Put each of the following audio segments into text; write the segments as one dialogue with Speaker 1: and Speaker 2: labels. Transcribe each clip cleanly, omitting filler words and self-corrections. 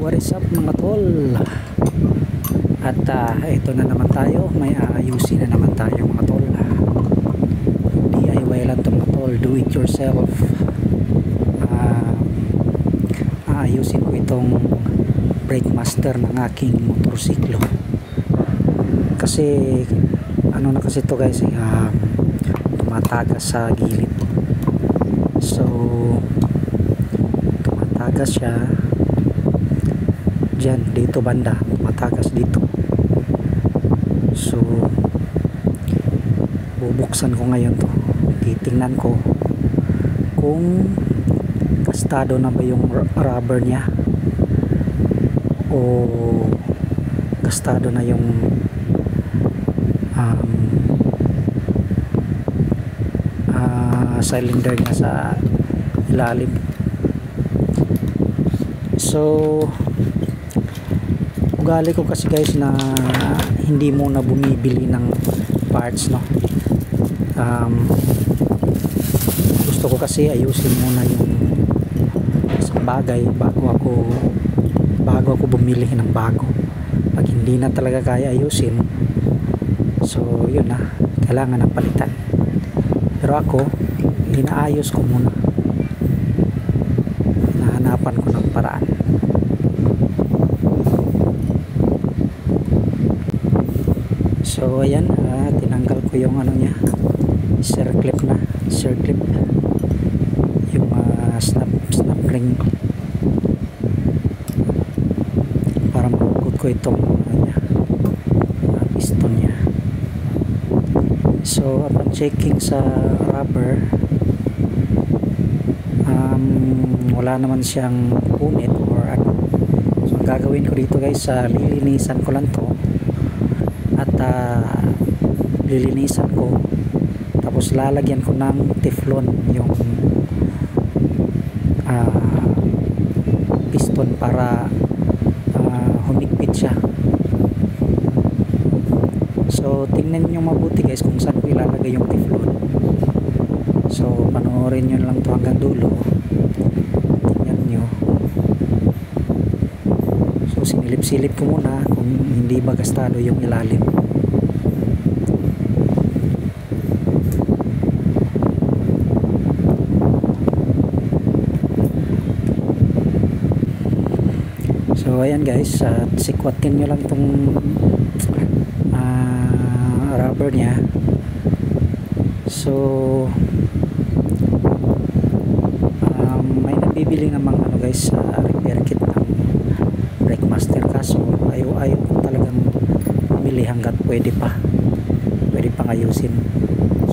Speaker 1: what is up mga tol? At ito na naman tayo, may aayusin na naman tayo mga tol. DIY lang ito mga tol, do it yourself. Aayusin ko itong brake master ng aking motorsiklo. Kasi ano na kasi ito guys, tumatagas sa gilid. So tumatagas siya dyan, dito banda, tumatagas dito. So bubuksan ko ngayon to, titingnan ko kung gastado na ba yung rubber niya o gastado na yung cylinder niya sa ilalim. So ugali ko kasi guys na hindi muna bumibili ng parts, no. Gusto ko kasi ayusin muna yung isang bagay bago ako bumili ng bago. Pag hindi na talaga kaya ayusin, so yun na, kailangan ng palitan. Pero ako, inaayos ko muna, hinahanapan ko ng paraan. So ayan, tinanggal ko yung ano niya, circlip yung snap ring para mahugot ko itong piston niya. So upon checking sa rubber, wala naman siyang punit or ano. So ang gagawin ko dito guys, lilinisan ko lang to at lilinisan ko, tapos lalagyan ko ng teflon yung piston para humigpit siya. So tingnan nyo mabuti guys kung saan ko ilalagay yung teflon. So panoorin nyo lang to hanggang dulo, tingnan nyo. So sinilip-silip ko muna kung hindi ba gastado yung ilalim. So ayan guys, sikwatin nyo lang tong rubber nya. So may nabibili namang ano guys, repair kit ng brake master, kaso ayaw ko talagang bumili hanggat pwede pang ayusin.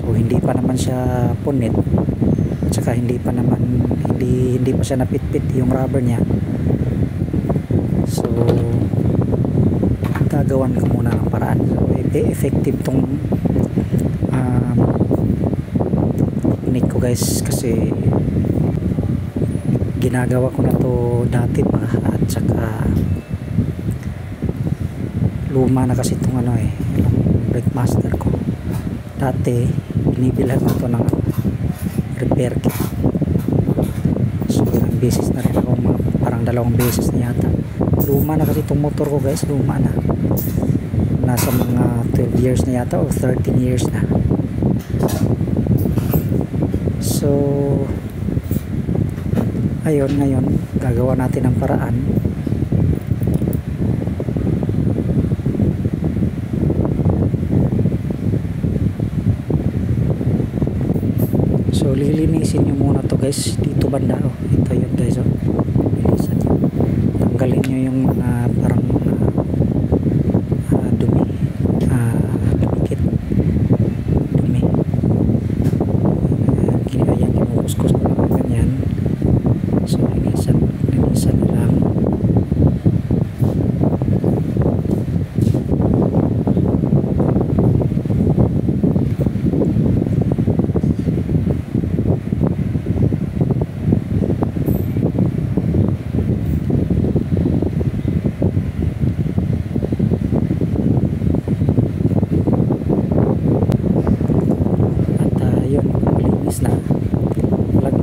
Speaker 1: So hindi pa naman siya punit, at saka hindi pa siya napitpit yung rubber nya. So gagawan ko muna ng paraan. So effective tong technique ko guys, kasi ginagawa ko na to dati pa, at saka luma na kasi itong yung brake master ko. Dati binibilhan ko to ng repair kit. So ilang beses na rin ako, parang 2 beses na yata. Luma na kasi itong motor ko guys, luma na, nasa mga 12 years na yata o 13 years na. So ayun, ngayon gagawa natin ng paraan. So lilinisin nyo muna to guys, dito banda, ito yun guys, linisan nyo, tanggalin nyo yung mga parang dumi, dumikit, dumi. Ayan, kinukuskus ko lang ganyan. So linisan lang.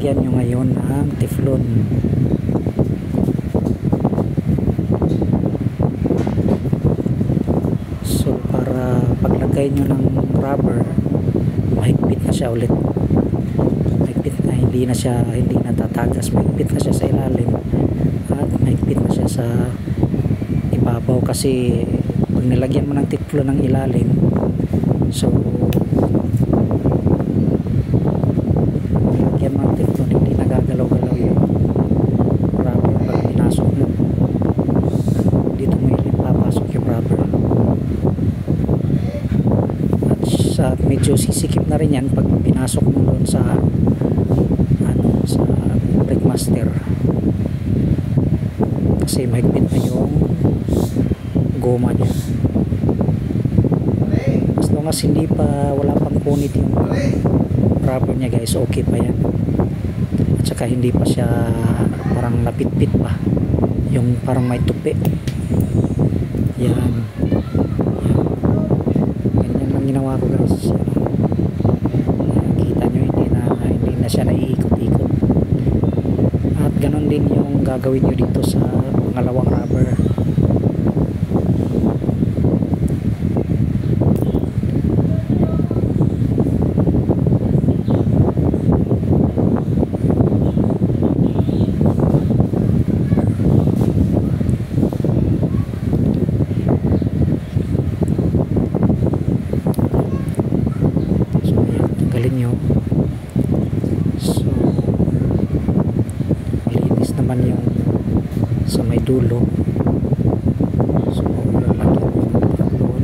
Speaker 1: lagyan nyo ngayon ng teflon. lagay nyo ng rubber, mahigpit na siya ulit, mahigpit na, hindi na tatagas, mahigpit na siya sa ilalim at mahigpit na siya sa ibabaw, kasi pag nilagyan mo ng tiklo ng ilalim, so nilagyan mo ng tiklo, hindi nagagalaw-galaw yung rubber pag pinasok mo dito, mo papasok yung rubber at medyo sisikip na rin yan pag pinasok mo doon sa sa brake master, kasi mahigpit na yung goma niya. As long as wala pang punit yung rubber niya guys, okay pa yan. At saka hindi pa siya parang napitpit pa, yung parang may tupi. Yan, ganyan lang ginawa ko guys. Kita nyo, hindi na siya naiikot-ikot. At ganon din yung gagawin nyo dito sa pangalawang rubber. Nyo. So malinis naman yung sa may dulo, so yung lagyan mo ng tablon.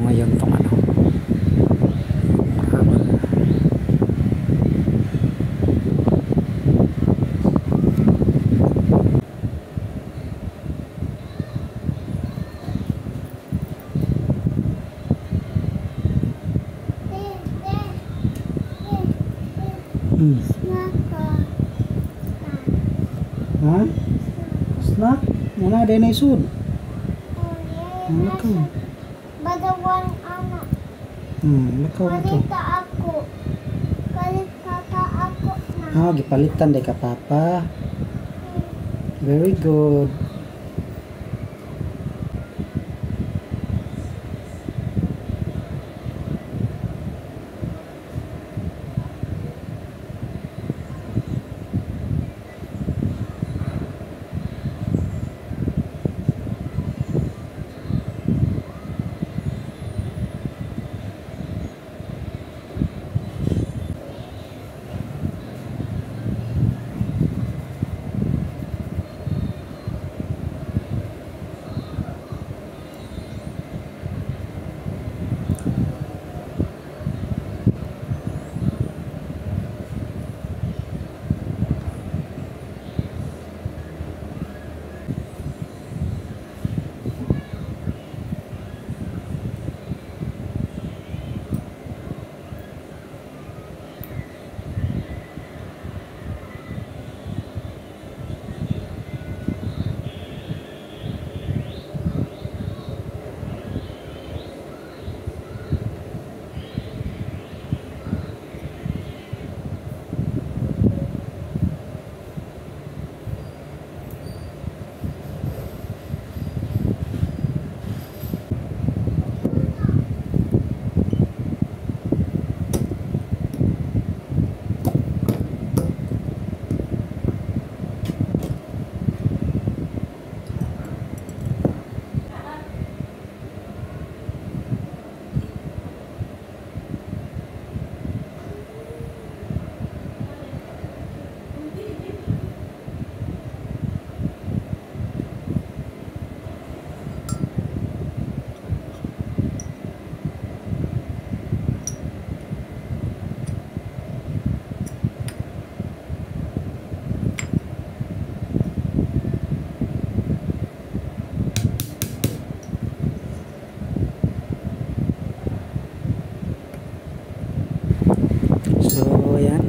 Speaker 1: Ngayon tong rubber. Ha? Snack? Wala din na isud. Lakaw.
Speaker 2: Badawang anak.
Speaker 1: Lakaw na to.
Speaker 2: Palita ako. Palita ako na.
Speaker 1: Gipalitan day ka papa. Very good.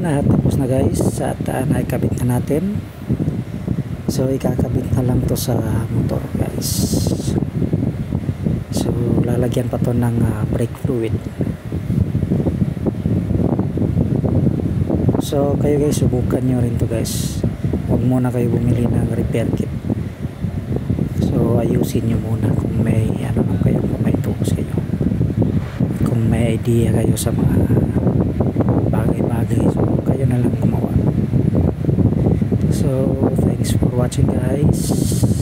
Speaker 1: na, tapos na guys, at naikabit na natin. So ikakabit na lang to sa motor guys. So lalagyan pa to ng brake fluid. So kayo guys, subukan nyo rin to guys. Huwag muna kayo bumili ng repair kit. So ayusin nyo muna kung may ano lang kayo, kung may tools kayo, kung may idea kayo sa mga bagay-bagay, so kayo na lang gumawa. So thanks for watching guys.